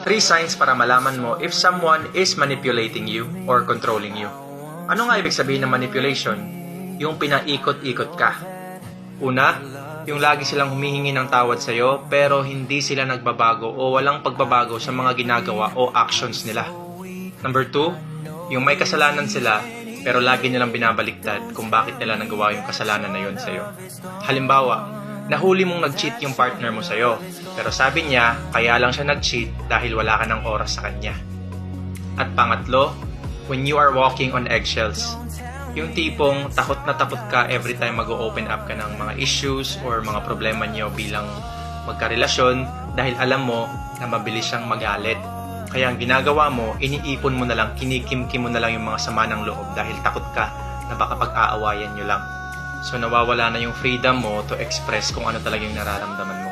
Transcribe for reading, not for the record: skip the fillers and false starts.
3 signs para malaman mo if someone is manipulating you or controlling you. Ano nga ibig sabihin ng manipulation? Yung pinaikot-ikot ka. Una, yung lagi silang humihingi ng tawad sa'yo pero hindi sila nagbabago o walang pagbabago sa mga ginagawa o actions nila. Number 2, yung may kasalanan sila pero lagi nilang binabaliktad kung bakit nila nagawa yung kasalanan na yun sa'yo. Halimbawa, nahuli mong nag-cheat yung partner mo sa'yo pero sabi niya kaya lang siya nag-cheat dahil wala ka ng oras sa kanya. At pangatlo, when you are walking on eggshells. Yung tipong takot na takot ka every time mag-open up ka ng mga issues or mga problema niyo bilang magkarelasyon dahil alam mo na mabilis siyang magalit. Kaya ang ginagawa mo, iniipon mo na lang, kinikimkim mo na lang yung mga sama ng loob dahil takot ka na baka pag-aawayan nyo lang. So nawawala na yung freedom mo to express kung ano talaga yung nararamdaman mo.